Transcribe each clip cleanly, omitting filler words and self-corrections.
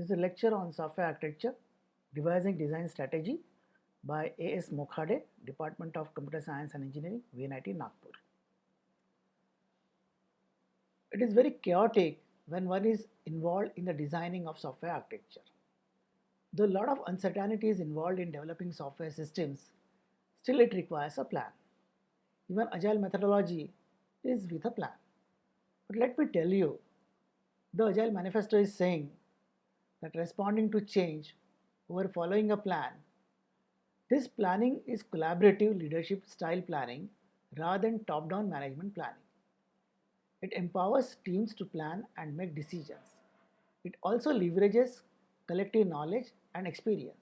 This is a lecture on software architecture, devising design strategy by A.S. Mokhade, Department of Computer Science and Engineering, VNIT Nagpur. It is very chaotic when one is involved in the designing of software architecture. Though a lot of uncertainty is involved in developing software systems, still it requires a plan. Even agile methodology is with a plan. But let me tell you, the Agile Manifesto is saying that responding to change over following a plan, this planning is collaborative leadership style planning rather than top-down management planning. It empowers teams to plan and make decisions. It also leverages collective knowledge and experience.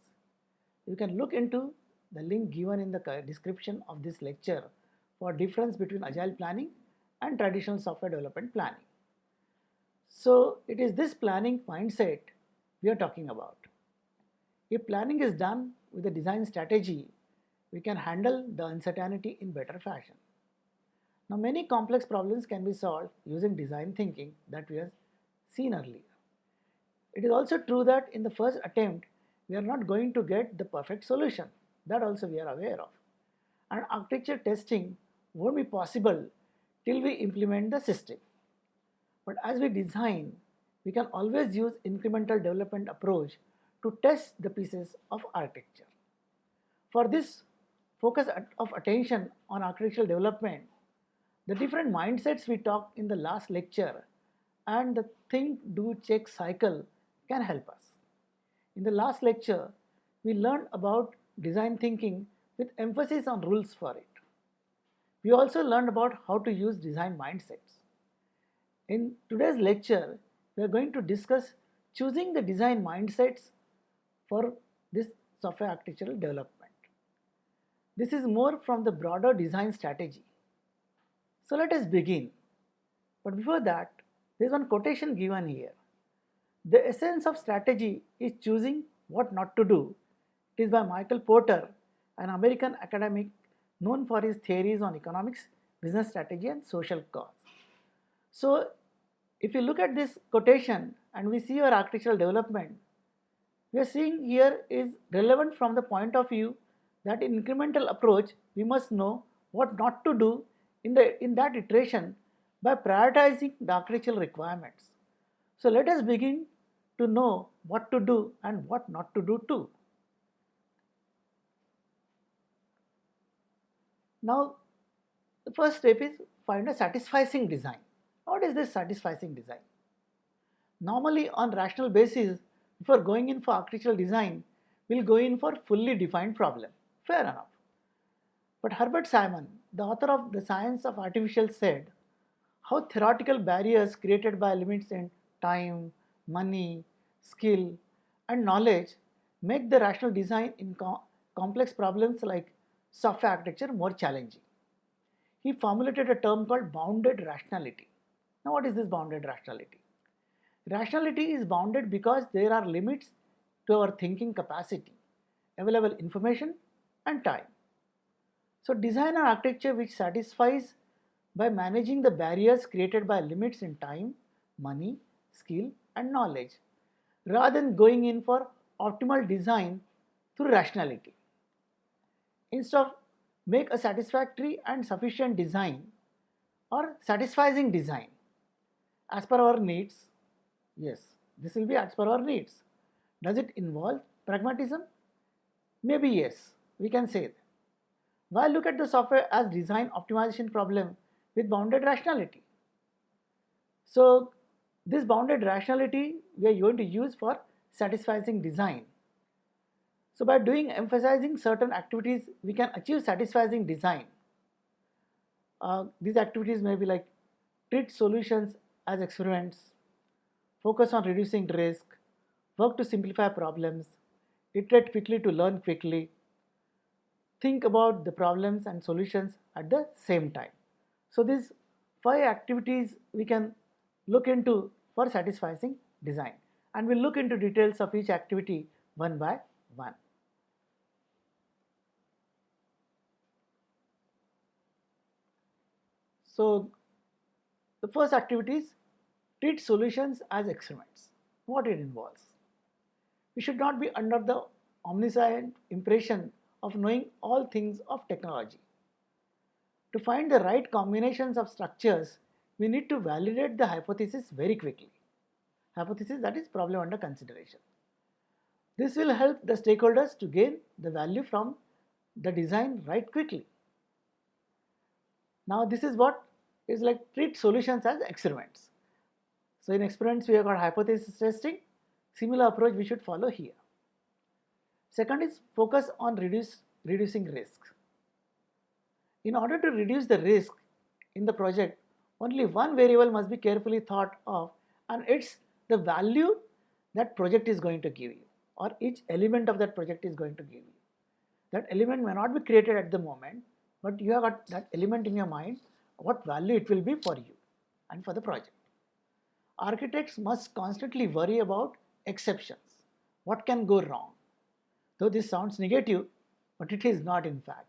You can look into the link given in the description of this lecture for difference between agile planning and traditional software development planning. So it is this planning mindset we are talking about. If planning is done with a design strategy, we can handle the uncertainty in better fashion. Now many complex problems can be solved using design thinking that we have seen earlier. It is also true that in the first attempt, we are not going to get the perfect solution. That also we are aware of. And architecture testing won't be possible till we implement the system. But as we design, we can always use incremental development approach to test the pieces of architecture. For this focus of attention on architectural development, the different mindsets we talked in the last lecture and the think, do, check cycle can help us. In the last lecture, we learned about design thinking with emphasis on rules for it. We also learned about how to use design mindsets. In today's lecture, we are going to discuss choosing the design mindsets for this software architectural development. This is more from the broader design strategy. So let us begin. But before that, there is one quotation given here. The essence of strategy is choosing what not to do. It is by Michael Porter, an American academic known for his theories on economics, business strategy and social cause. So if you look at this quotation and we see our architectural development, we are seeing here is relevant from the point of view that in incremental approach, we must know what not to do in that iteration by prioritizing the architectural requirements. So let us begin to know what to do and what not to do too. Now, the first step is find a satisficing design. What is this satisficing design? Normally on rational basis, before going in for architectural design, we'll go in for fully defined problem. Fair enough. But Herbert Simon, the author of The Science of Artificial, said how theoretical barriers created by limits in time, money, skill and knowledge make the rational design in complex problems like software architecture more challenging. He formulated a term called bounded rationality. Now what is this bounded rationality? Rationality is bounded because there are limits to our thinking capacity, available information and time. So design an architecture which satisfies by managing the barriers created by limits in time, money, skill and knowledge rather than going in for optimal design through rationality. Instead of make a satisfactory and sufficient design or satisfying design as per our needs. Yes, this will be as per our needs. Does it involve pragmatism? Maybe yes, we can say that. Why look at the software as design optimization problem with bounded rationality? So this bounded rationality we are going to use for satisfying design. So by emphasizing certain activities, we can achieve satisfying design. These activities may be like treat solutions as experiments, focus on reducing risk, work to simplify problems, iterate quickly to learn quickly, think about the problems and solutions at the same time. So these 5 activities we can look into for satisfying design, and we'll look into details of each activity one by one. So the first activity is treat solutions as experiments. What it involves? We should not be under the omniscient impression of knowing all things of technology. To find the right combinations of structures, we need to validate the hypothesis very quickly. Hypothesis, that is problem under consideration. This will help the stakeholders to gain the value from the design right quickly. Now this is what is like treat solutions as experiments. So in experiments we have got hypothesis testing. Similar approach we should follow here. Second is focus on reducing risks. In order to reduce the risk in the project, only one variable must be carefully thought of, and it's the value that project is going to give you, or each element of that project is going to give you. That element may not be created at the moment, but you have got that element in your mind, what value it will be for you and for the project. Architects must constantly worry about exceptions. What can go wrong? Though this sounds negative, but it is not in fact.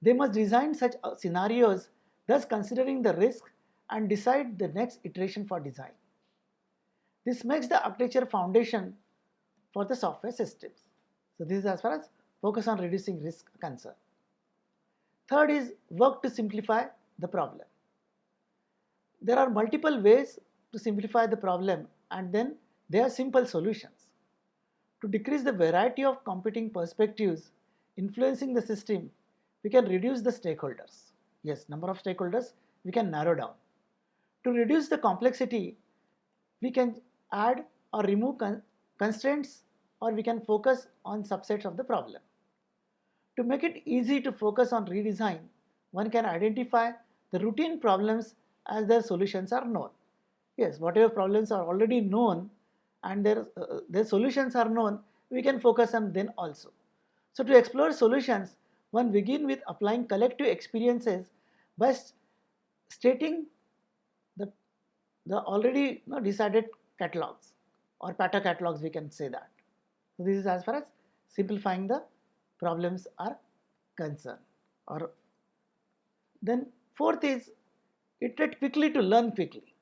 They must design such scenarios, thus considering the risk and decide the next iteration for design. This makes the architecture foundation for the software systems. So this is as far as focus on reducing risk concern. Third is work to simplify the problem. There are multiple ways to simplify the problem, and then there are simple solutions. To decrease the variety of competing perspectives influencing the system, we can reduce the stakeholders. Yes, number of stakeholders we can narrow down. To reduce the complexity, we can add or remove constraints, or we can focus on subsets of the problem. To make it easy to focus on redesign, one can identify the routine problems as their solutions are known. Yes, whatever problems are already known and their solutions are known, we can focus on them also. So to explore solutions, one begin with applying collective experiences by stating the already decided catalogs or pattern catalogs, we can say that. So this is as far as simplifying the problems are concerned. Or then fourth is iterate quickly to learn quickly.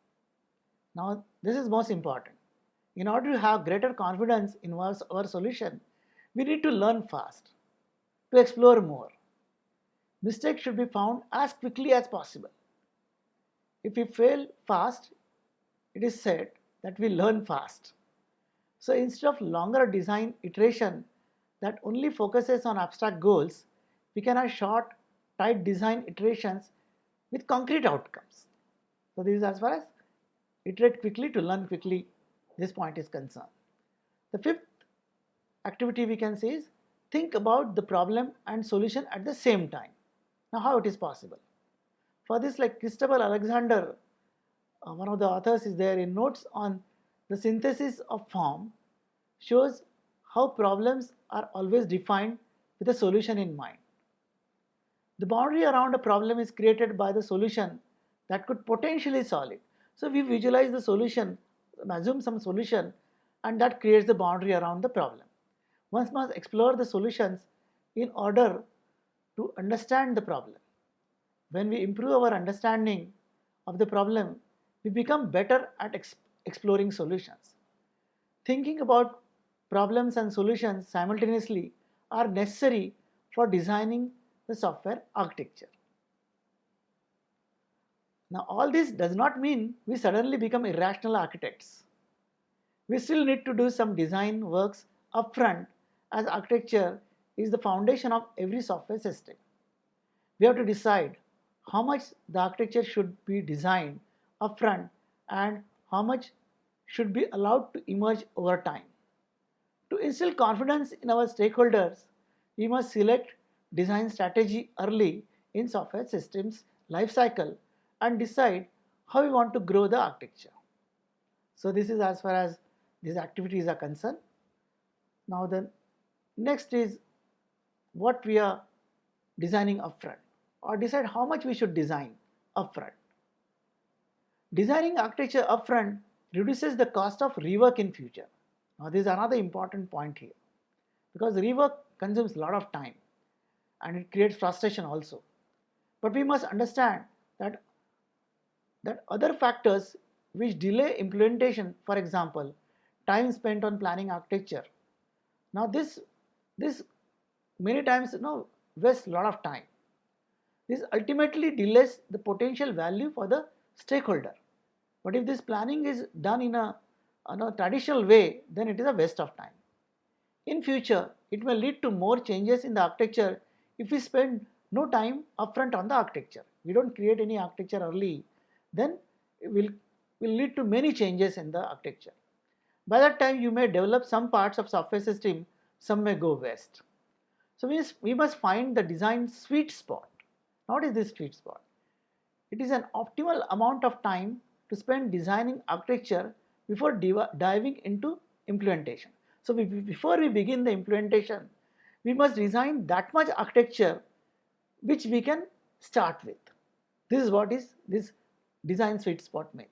Now this is most important. In order to have greater confidence in our solution, we need to learn fast, to explore more. Mistakes should be found as quickly as possible. If we fail fast, it is said that we learn fast. So instead of longer design iteration that only focuses on abstract goals, we can have short, tight design iterations with concrete outcomes. So this is as far as iterate quickly to learn quickly, this point is concerned. The fifth activity we can say is think about the problem and solution at the same time. Now how it is possible? For this, like Christopher Alexander, one of the authors is there, in notes on the synthesis of form, shows how problems are always defined with a solution in mind. The boundary around a problem is created by the solution that could potentially solve it. So we visualize the solution, assume some solution, and that creates the boundary around the problem. One must explore the solutions in order to understand the problem. When we improve our understanding of the problem, we become better at exploring solutions. Thinking about problems and solutions simultaneously are necessary for designing the software architecture. Now, all this does not mean we suddenly become irrational architects. We still need to do some design works upfront, as architecture is the foundation of every software system. We have to decide how much the architecture should be designed upfront and how much should be allowed to emerge over time. To instill confidence in our stakeholders, we must select design strategy early in software systems lifecycle and decide how we want to grow the architecture. So this is as far as these activities are concerned. Now the next is what we are designing upfront, or decide how much we should design upfront. Designing architecture upfront reduces the cost of rework in future. Now this is another important point here, because rework consumes a lot of time and it creates frustration also. But we must understand that other factors which delay implementation, for example, time spent on planning architecture. Now this many times wastes a lot of time. This ultimately delays the potential value for the stakeholder. But if this planning is done in a traditional way, then it is a waste of time. In future, it may lead to more changes in the architecture if we spend no time upfront on the architecture. We don't create any architecture early, then it will lead to many changes in the architecture. By that time, you may develop some parts of software system, some may go waste. So we must find the design sweet spot. What is this sweet spot? It is an optimal amount of time to spend designing architecture before diving into implementation. So before we begin the implementation, we must design that much architecture which we can start with. This is what is this design sweet spot means.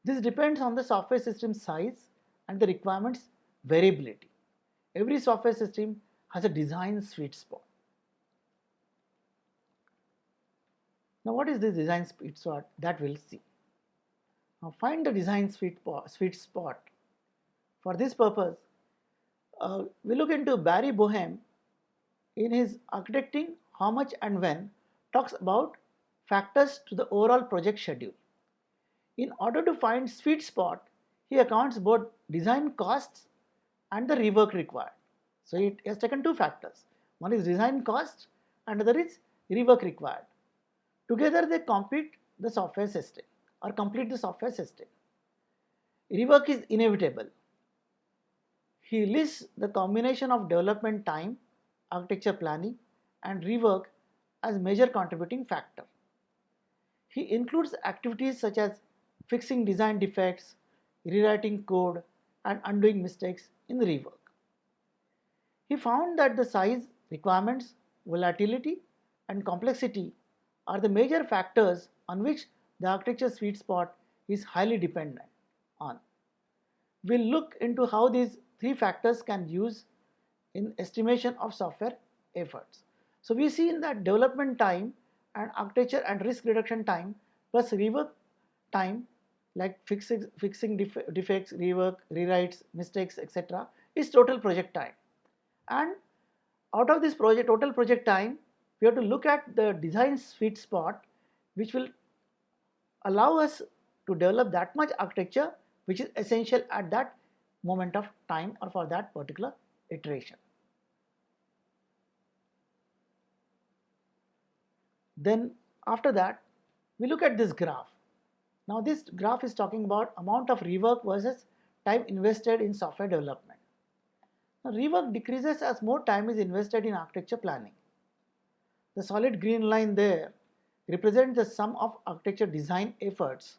This depends on the software system size and the requirements variability. Every software system has a design sweet spot. Now what is this design sweet spot? That we'll see. Now find the design sweet spot. For this purpose, we look into Barry Boehm in his Architecting How Much and When talks about factors to the overall project schedule. In order to find sweet spot, he accounts both design costs and the rework required. So it has taken two factors. One is design cost and other is rework required. Together they complete the software system or complete the software system. Rework is inevitable. He lists the combination of development time, architecture planning, and rework as major contributing factor. He includes activities such as fixing design defects, rewriting code, and undoing mistakes in the rework. He found that the size, requirements, volatility, and complexity are the major factors on which the architecture sweet spot is highly dependent on. We'll look into how these three factors can use in estimation of software efforts. So we see in that development time and architecture and risk reduction time plus rework time like fixing defects, rework, rewrites, mistakes, etc. is total project time. And out of this total project time, we have to look at the design sweet spot which will allow us to develop that much architecture which is essential at that moment of time or for that particular iteration. Then after that, we look at this graph. Now this graph is talking about amount of rework versus time invested in software development. Now rework decreases as more time is invested in architecture planning. The solid green line there represents the sum of architecture design efforts,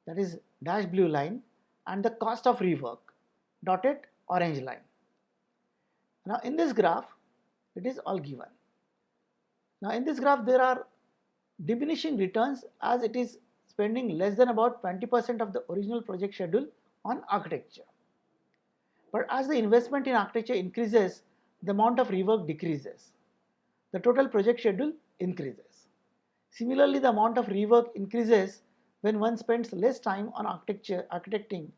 that is dash blue line, and the cost of rework, dotted orange line. Now in this graph, it is all given. Now in this graph there are diminishing returns as it is spending less than about 20% of the original project schedule on architecture. But as the investment in architecture increases, the amount of rework decreases. The total project schedule increases. Similarly, the amount of rework increases when one spends less time on architecting,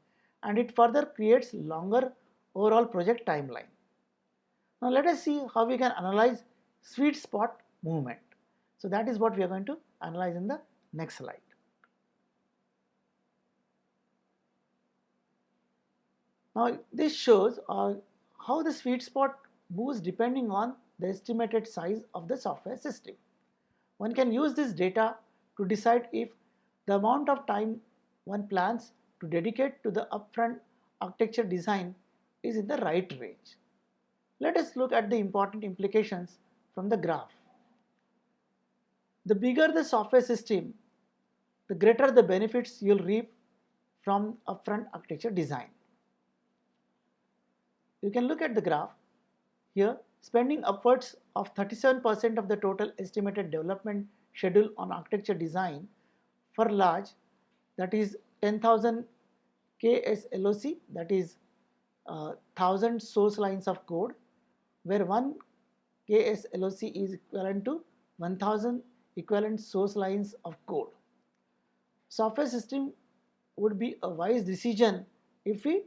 and it further creates longer overall project timeline. Now let us see how we can analyze sweet spot movement. So that is what we are going to analyze in the next slide. Now this shows how the sweet spot moves depending on the estimated size of the software system. One can use this data to decide if the amount of time one plans to dedicate to the upfront architecture design is in the right range. Let us look at the important implications from the graph. The bigger the software system, the greater the benefits you'll reap from upfront architecture design. You can look at the graph here. Spending upwards of 37% of the total estimated development schedule on architecture design for large, that is 10,000 KSLOC, that is 1000 source lines of code, where 1 KSLOC is equivalent to 1000 equivalent source lines of code. Software system would be a wise decision if we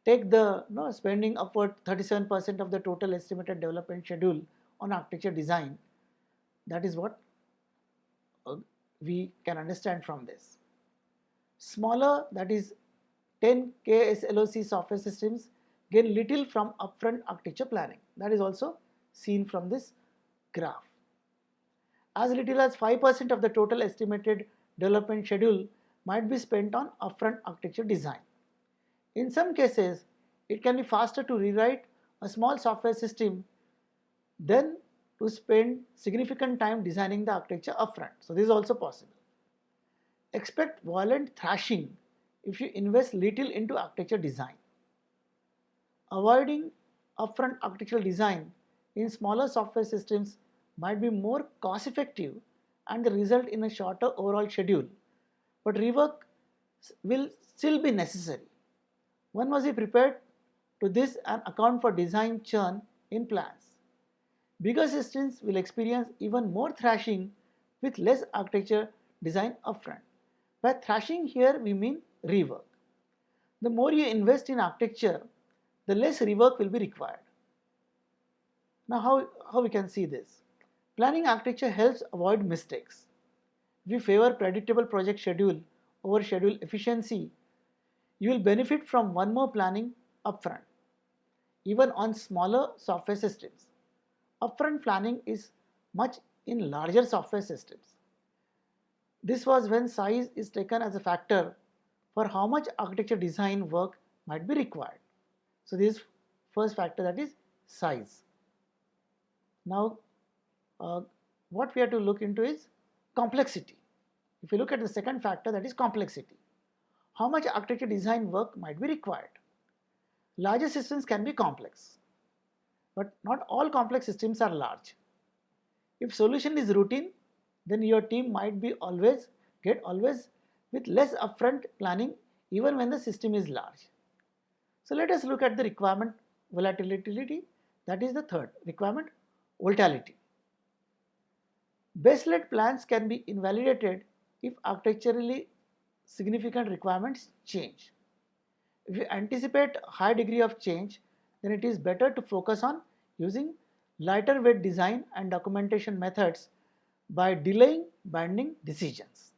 take the spending upward 37% of the total estimated development schedule on architecture design. That is what we can understand from this. Smaller, that is 10K SLOC software systems, gain little from upfront architecture planning. That is also seen from this graph. As little as 5% of the total estimated development schedule might be spent on upfront architecture design. In some cases, it can be faster to rewrite a small software system than to spend significant time designing the architecture upfront. So this is also possible. Expect violent thrashing if you invest little into architecture design. Avoiding upfront architectural design in smaller software systems might be more cost effective and result in a shorter overall schedule, but rework will still be necessary. One must be prepared to this and account for design churn in plans. Bigger systems will experience even more thrashing with less architecture design upfront. By thrashing here we mean rework. The more you invest in architecture, the less rework will be required. Now how we can see this? Planning architecture helps avoid mistakes. If you favor predictable project schedule over schedule efficiency, you will benefit from one more planning upfront, even on smaller software systems. Upfront planning is much in larger software systems. This was when size is taken as a factor for how much architecture design work might be required. So this first factor, that is size. Now what we have to look into is complexity. If you look at the second factor, that is complexity. How much architecture design work might be required? Larger systems can be complex, but not all complex systems are large. If solution is routine, then your team might be always with less upfront planning even when the system is large. So let us look at the requirement volatility, that is the third requirement, volatility. Base-led plans can be invalidated if architecturally significant requirements change. If you anticipate a high degree of change, then it is better to focus on using lighter weight design and documentation methods by delaying binding decisions.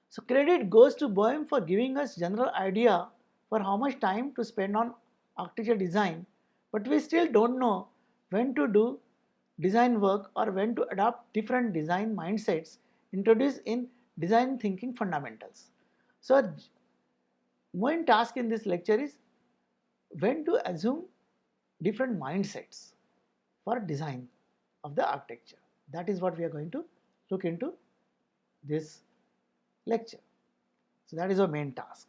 So credit goes to Boehm for giving us general idea for how much time to spend on architecture design, but we still don't know when to do design work or when to adopt different design mindsets introduced in design thinking fundamentals. So main task in this lecture is when to assume different mindsets for design of the architecture. That is what we are going to look into this lecture. So that is our main task.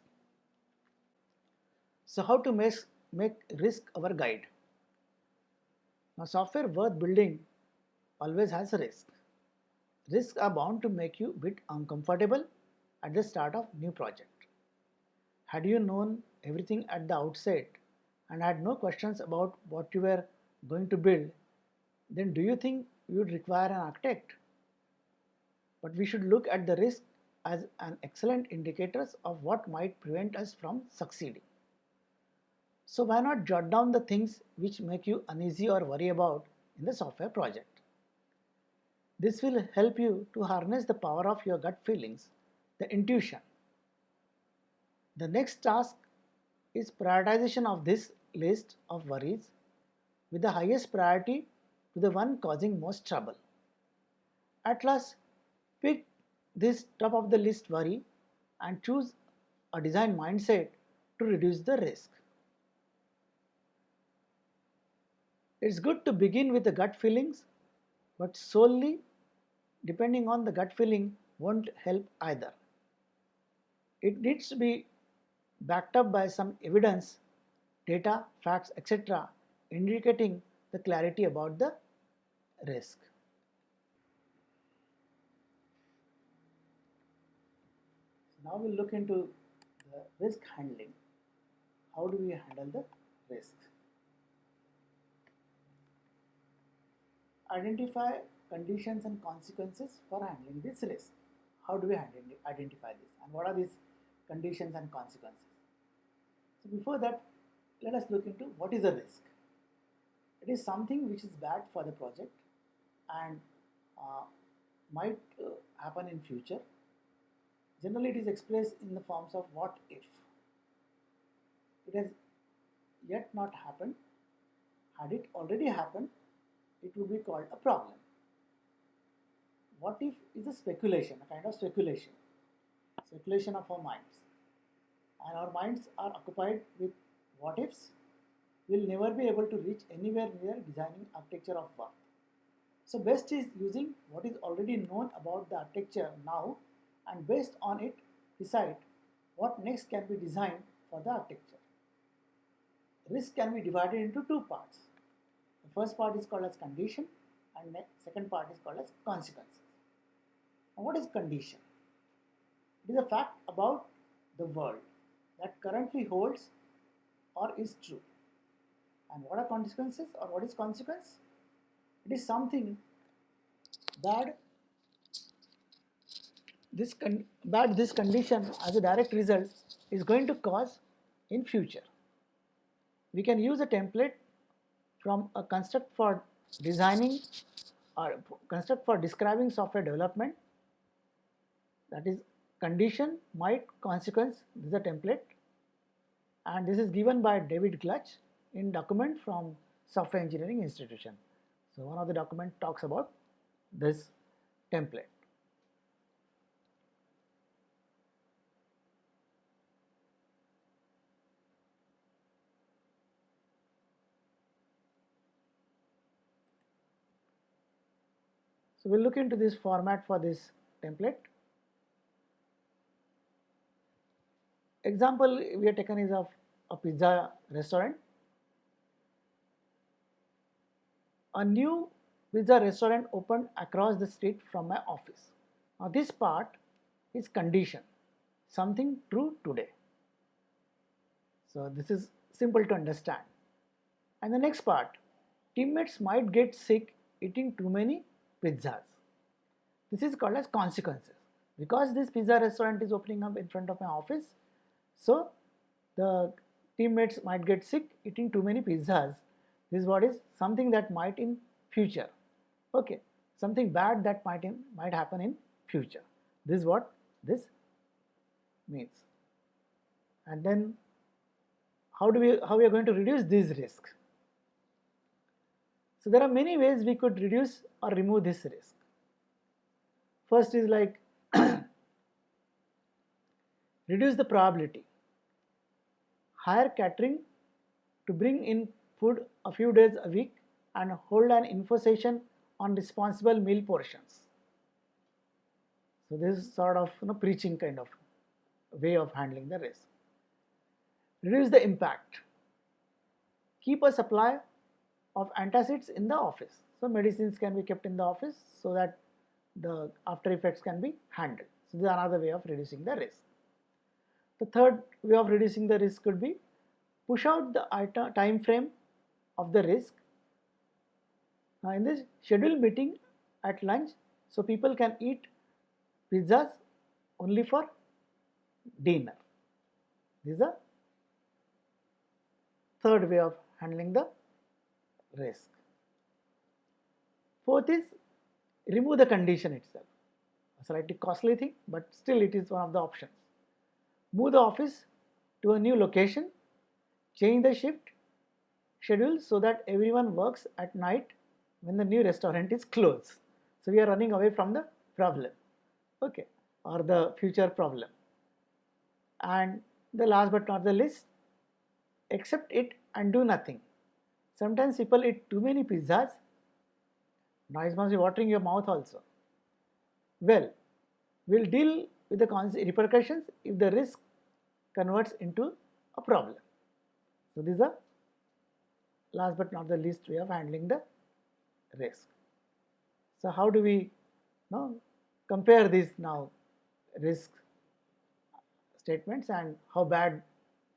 So how to make risk our guide? Now software worth building always has a risk. Risks are bound to make you a bit uncomfortable at the start of new project. Had you known everything at the outset and had no questions about what you were going to build, then do you think you would require an architect? But we should look at the risk as an excellent indicators of what might prevent us from succeeding. So why not jot down the things which make you uneasy or worry about in the software project? This will help you to harness the power of your gut feelings, the intuition. The next task is prioritization of this list of worries with the highest priority to the one causing most trouble. At last, pick this top of the list worry and choose a design mindset to reduce the risk. It's good to begin with the gut feelings, but solely depending on the gut feeling won't help either. It needs to be backed up by some evidence, data, facts, etc., indicating the clarity about the risk. So now we'll look into the risk handling. How do we handle the risk? Identify conditions and consequences for handling this risk. How do we identify this, and what are these conditions and consequences? So before that, let us look into what is a risk. It is something which is bad for the project and uh, might happen in future. Generally, it is expressed in the forms of what if. It has yet not happened. Had it already happened, it would be called a problem. What if is a speculation, a kind of speculation of our minds. And our minds are occupied with what ifs. We'll never be able to reach anywhere near designing architecture of work. So best is using what is already known about the architecture now and based on it decide what next can be designed for the architecture. Risk can be divided into two parts. The first part is called as condition and the second part is called as consequences. Now what is condition? It is a fact about the world that currently holds or is true. And what are consequences or what is consequence? It is something bad this condition as a direct result is going to cause in future. We can use a template from a construct for designing or construct for describing software development, that is condition, might, consequence. This is a template and this is given by David Glutch in document from Software Engineering Institution. So one of the document talks about this template. So we'll look into this format for this template. Example we have taken is of a pizza restaurant. A new pizza restaurant opened across the street from my office. Now this part is condition, something true today. So this is simple to understand. And the next part, teammates might get sick eating too many pizzas. This is called as consequences. Because this pizza restaurant is opening up in front of my office, so the teammates might get sick eating too many pizzas. This is what is something that might in future. Okay, something bad that might happen in future. This is what this means. And then how we are going to reduce these risks? So there are many ways we could reduce or remove this risk. First is like reduce the probability. Hire catering to bring in food a few days a week and hold an info session on responsible meal portions. So this is sort of preaching kind of way of handling the risk. Reduce the impact. Keep a supply of antacids in the office. So medicines can be kept in the office so that the after effects can be handled. So this is another way of reducing the risk. The third way of reducing the risk could be push out the time frame of the risk. Now in this schedule meeting at lunch, so people can eat pizzas only for dinner. This is a third way of handling the risk. Fourth is remove the condition itself. A slightly costly thing, but still it is one of the options. Move the office to a new location, change the shift schedule so that everyone works at night when the new restaurant is closed. So we are running away from the problem, okay, or the future problem. And the last but not the least, accept it and do nothing. Sometimes people eat too many pizzas. Now it must be watering your mouth also. Well, we'll deal with the repercussions if the risk converts into a problem. So this is a last but not the least way of handling the risk. So how do we now compare these now risk statements and how bad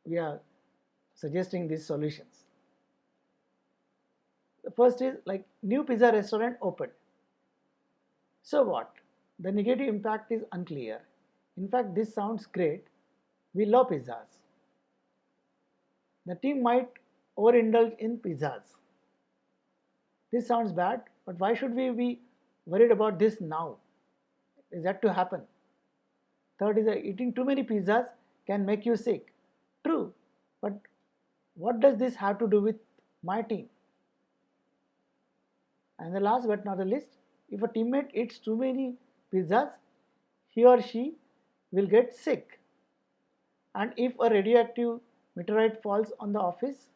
we are suggesting these solutions? The first is like new pizza restaurant opened. So what? The negative impact is unclear. In fact, this sounds great. We love pizzas. The team might overindulge in pizzas. This sounds bad, but why should we be worried about this now? Is that to happen? Third is that eating too many pizzas can make you sick. True, but what does this have to do with my team? And the last but not the least, if a teammate eats too many pizzas, he or she will get sick. And if a radioactive meteorite falls on the office,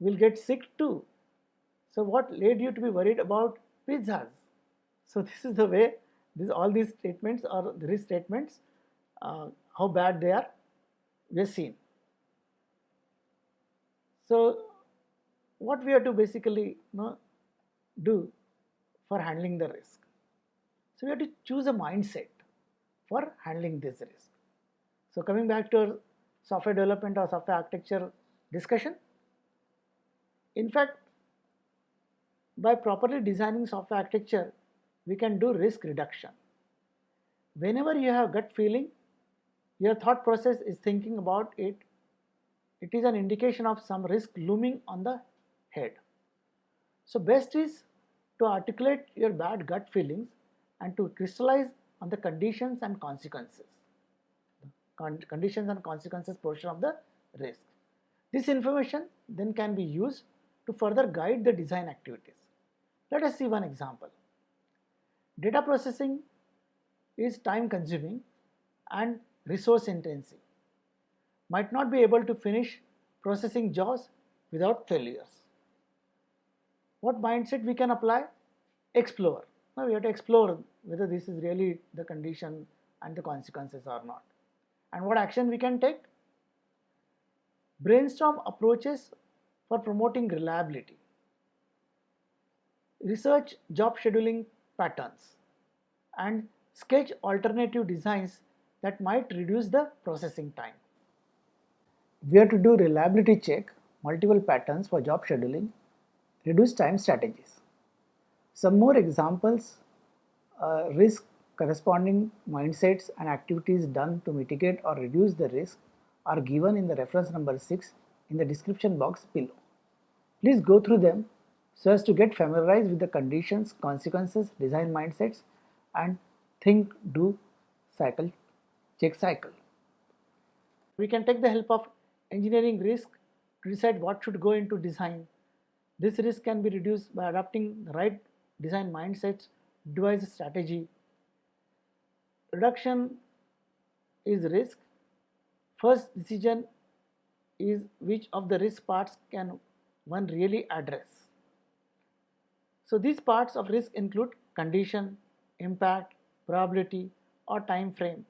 will get sick too. So what led you to be worried about pizzas? So this is the way all these statements or the risk statements, how bad they are, we have seen. So what we have to basically do for handling the risk? So we have to choose a mindset for handling this risk. So coming back to our software development or software architecture discussion, in fact, by properly designing software architecture, we can do risk reduction. Whenever you have gut feeling, your thought process is thinking about it, it is an indication of some risk looming on the head. So best is to articulate your bad gut feelings and to crystallize on the conditions and consequences. Conditions and consequences portion of the risk. This information then can be used to further guide the design activities. Let us see one example. Data processing is time consuming and resource intensive. Might not be able to finish processing jobs without failures. What mindset we can apply? Explore. Now we have to explore whether this is really the condition and the consequences or not. And what action we can take? Brainstorm approaches for promoting reliability. Research job scheduling patterns and sketch alternative designs that might reduce the processing time. We have to do reliability check, multiple patterns for job scheduling, reduce time strategies. Some more examples, risk corresponding mindsets and activities done to mitigate or reduce the risk are given in the reference number 6 in the description box below. Please go through them so as to get familiarized with the conditions, consequences, design mindsets, and think, do, cycle, check cycle. We can take the help of engineering risk to decide what should go into design. This risk can be reduced by adopting the right design mindsets, devise a strategy. Reduction is risk. First decision is which of the risk parts can one really address. So these parts of risk include condition, impact, probability, or time frame.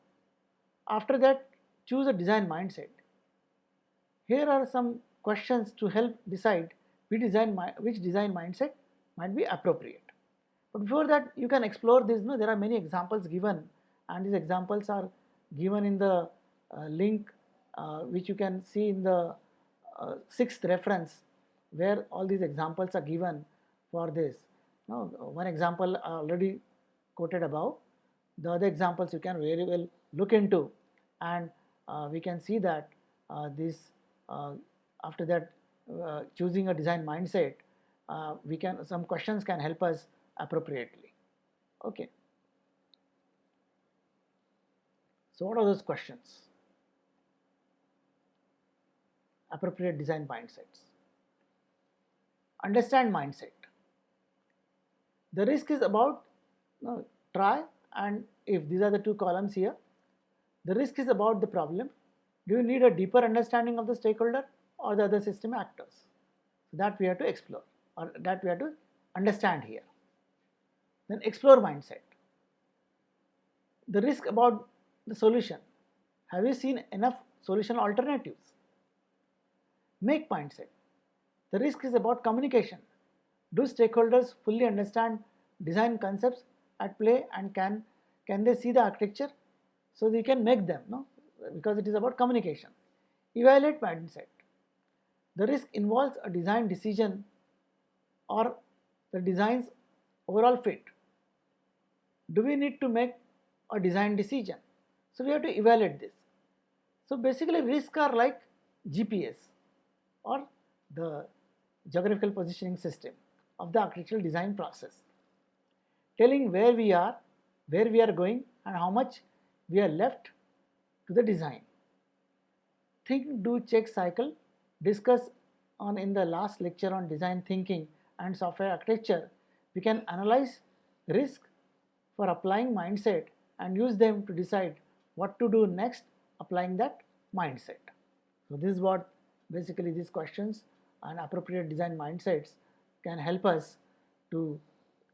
After that, choose a design mindset. Here are some questions to help decide which design mindset might be appropriate. But before that, you can explore this. There are many examples given, and these examples are given in the link which you can see in the 6th reference, where all these examples are given for this. Now, one example I already quoted above. The other examples you can very well look into, and we can see that after that, choosing a design mindset, some questions can help us appropriately. Okay. So what are those questions? Appropriate design mindsets. Understand mindset. The risk is about try, and if these are the two columns here, the risk is about the problem. Do you need a deeper understanding of the stakeholder or the other system actors? So that we have to explore, or that we have to understand here. Then explore mindset. The risk about the solution. Have you seen enough solution alternatives? Make mindset. The risk is about communication. Do stakeholders fully understand design concepts at play, and can they see the architecture so they can make them, because it is about communication. Evaluate mindset. The risk involves a design decision or the design's overall fit. Do we need to make a design decision? So we have to evaluate this. So basically risks are like GPS. or the geographical positioning system of the architectural design process, telling where we are going, and how much we are left to the design. Think, do, check cycle discussed on in the last lecture on design thinking and software architecture. We can analyze risk for applying mindset and use them to decide what to do next applying that mindset. So this is what basically these questions and appropriate design mindsets can help us to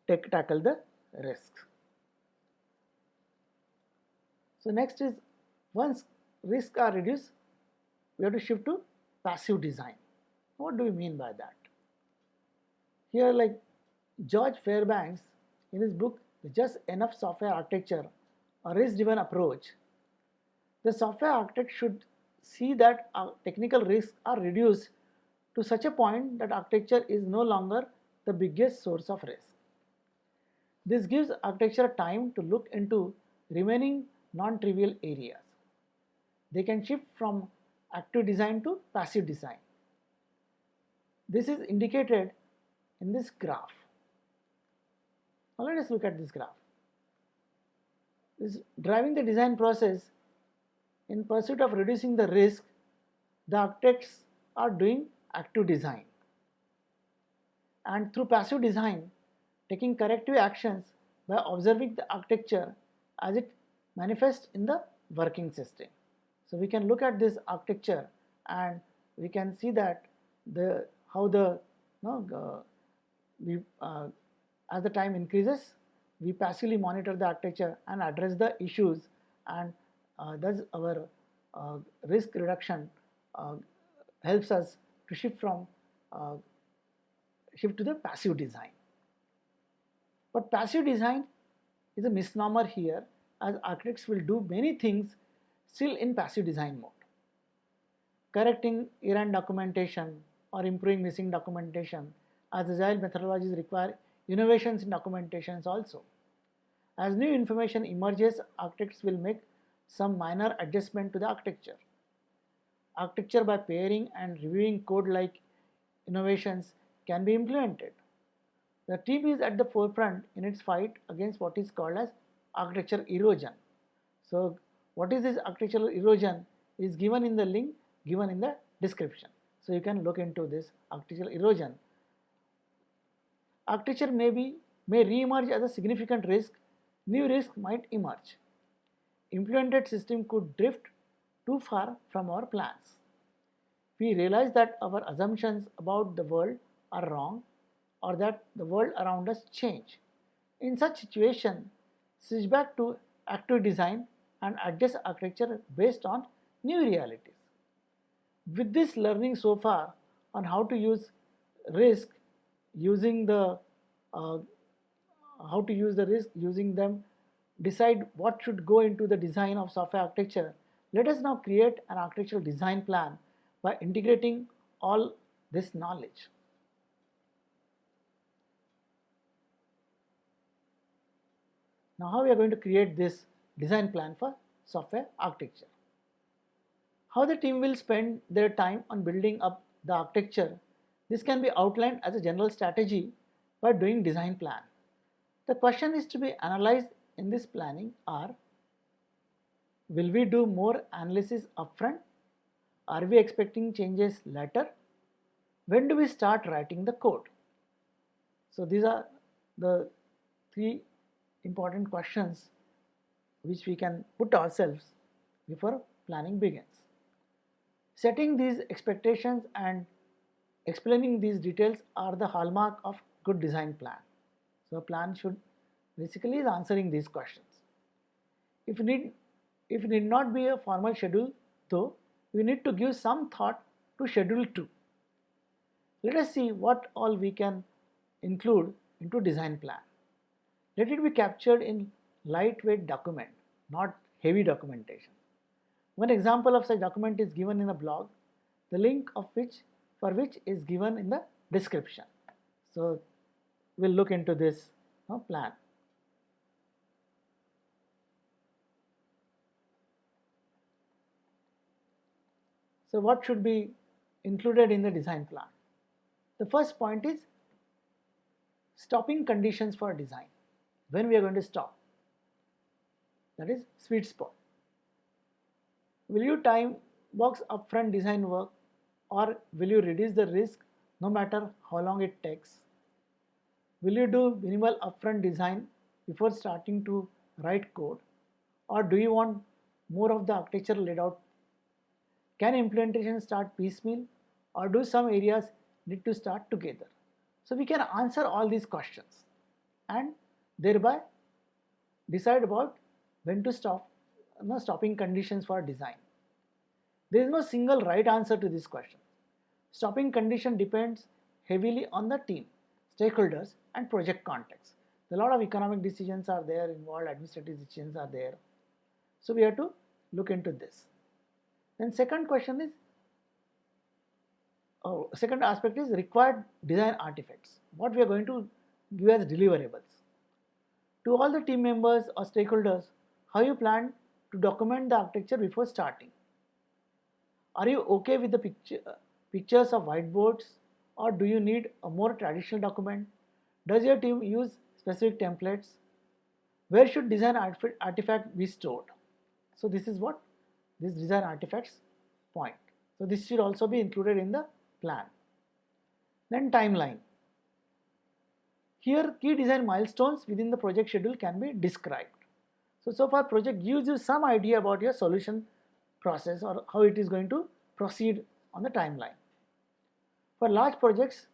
tackle the risks. So next is, once risks are reduced, we have to shift to passive design. What do we mean by that? Here, like George Fairbanks in his book Just Enough Software Architecture, a risk-driven approach, the software architect should see that technical risks are reduced to such a point that architecture is no longer the biggest source of risk. This gives architecture time to look into remaining non-trivial areas. They can shift from active design to passive design. This is indicated in this graph. Now let us look at this graph. This driving the design process in pursuit of reducing the risk, the architects are doing active design. And through passive design, taking corrective actions by observing the architecture as it manifests in the working system. So we can look at this architecture and we can see that how the as the time increases, we passively monitor the architecture and address the issues, and thus our risk reduction helps us to shift to the passive design. But passive design is a misnomer here, as architects will do many things still in passive design mode. Correcting errant documentation or improving missing documentation, as agile methodologies require innovations in documentations also. As new information emerges, architects will make some minor adjustment to the architecture. Architecture by pairing and reviewing code-like innovations can be implemented. The team is at the forefront in its fight against what is called as architecture erosion. So what is this architectural erosion is given in the link given in the description. So you can look into this architectural erosion. Architecture may re-emerge as a significant risk. New risk might emerge. Implemented system could drift too far from our plans. We realize that our assumptions about the world are wrong, or that the world around us change. In such situation, switch back to active design and adjust architecture based on new realities. With this learning so far on how to use risk, using the using them, decide what should go into the design of software architecture, let us now create an architectural design plan by integrating all this knowledge. Now how we are going to create this design plan for software architecture. How the team will spend their time on building up the architecture, this can be outlined as a general strategy by doing design plan. The question is to be analyzed in this planning are, will we do more analysis upfront? Are we expecting changes later? When do we start writing the code? So these are the three important questions which we can put ourselves before planning begins. Setting these expectations and explaining these details are the hallmark of good design plan. So a plan should basically is answering these questions. If need not be a formal schedule, though, we need to give some thought to schedule 2. Let us see what all we can include into design plan. Let it be captured in lightweight document, not heavy documentation. One example of such document is given in a blog, the link of which is given in the description. So we'll look into this plan. So what should be included in the design plan. The first point is stopping conditions for design. When we are going to stop, that is sweet spot. Will you time box upfront design work, or will you reduce the risk no matter how long it takes? Will you do minimal upfront design before starting to write code, or do you want more of the architecture laid out? Can implementation start piecemeal, or do some areas need to start together? So we can answer all these questions and thereby decide about when to stop, stopping conditions for design. There is no single right answer to this question. Stopping condition depends heavily on the team, stakeholders, and project context. A lot of economic decisions are there involved, administrative decisions are there. So we have to look into this. Then second question is, second aspect is required design artifacts. What we are going to give as deliverables. To all the team members or stakeholders, how you plan to document the architecture before starting. Are you okay with the pictures of whiteboards, or do you need a more traditional document? Does your team use specific templates? Where should design artifact be stored? So this is what this design artifacts point. So this should also be included in the plan. Then timeline. Here key design milestones within the project schedule can be described. So far project gives you some idea about your solution process or how it is going to proceed on the timeline. For large projects,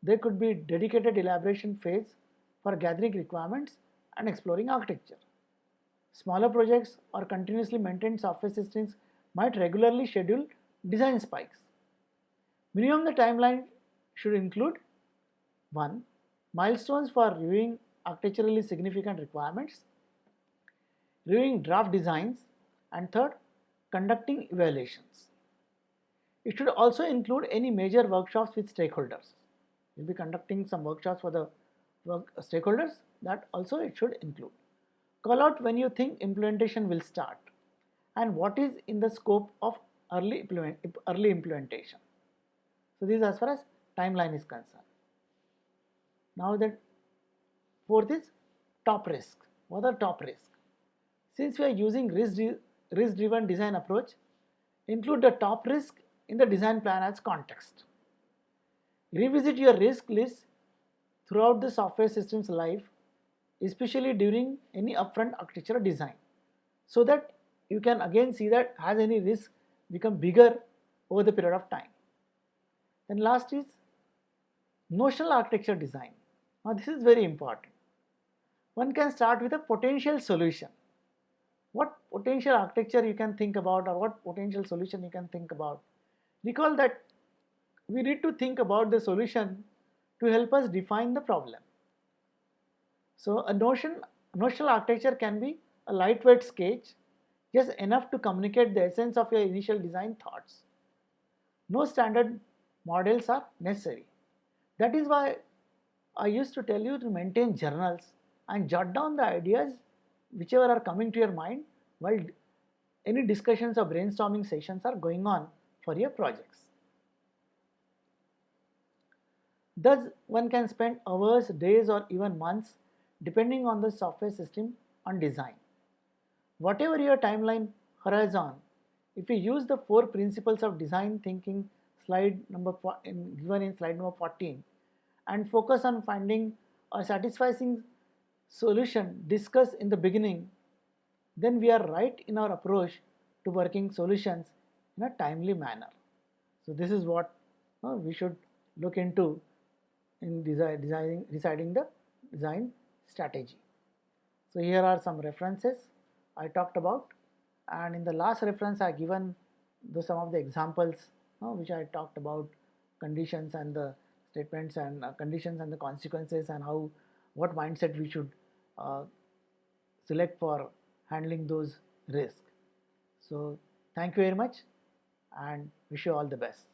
there could be dedicated elaboration phase for gathering requirements and exploring architecture. Smaller projects or continuously maintained software systems might regularly schedule design spikes. Minimum the timeline should include 1. Milestones for reviewing architecturally significant requirements, reviewing draft designs, and third, conducting evaluations. It should also include any major workshops with stakeholders. We'll be conducting some workshops for the stakeholders, that also it should include. Call out when you think implementation will start and what is in the scope of early implementation. So this is as far as timeline is concerned. Now the fourth is top risk. What are top risks? Since we are using risk-driven design approach, include the top risk in the design plan as context. Revisit your risk list throughout the software system's life, especially during any upfront architectural design, so that you can again see that has any risk become bigger over the period of time. Then last is notional architecture design. Now this is very important. One can start with a potential solution. What potential architecture you can think about, or what potential solution you can think about. Recall that we need to think about the solution to help us define the problem. So a notional architecture can be a lightweight sketch, just enough to communicate the essence of your initial design thoughts. No standard models are necessary. That is why I used to tell you to maintain journals and jot down the ideas whichever are coming to your mind while any discussions or brainstorming sessions are going on for your projects. Thus, one can spend hours, days, or even months depending on the software system on design. Whatever your timeline horizon, if you use the 4 principles of design thinking given in slide number 14 and focus on finding a satisfying solution discussed in the beginning, then we are right in our approach to working solutions in a timely manner. So this is what we should look into in deciding the design strategy. So here are some references I talked about, and in the last reference I given some of the examples which I talked about conditions and the statements and conditions and the consequences, and what mindset we should select for handling those risks. So thank you very much and wish you all the best.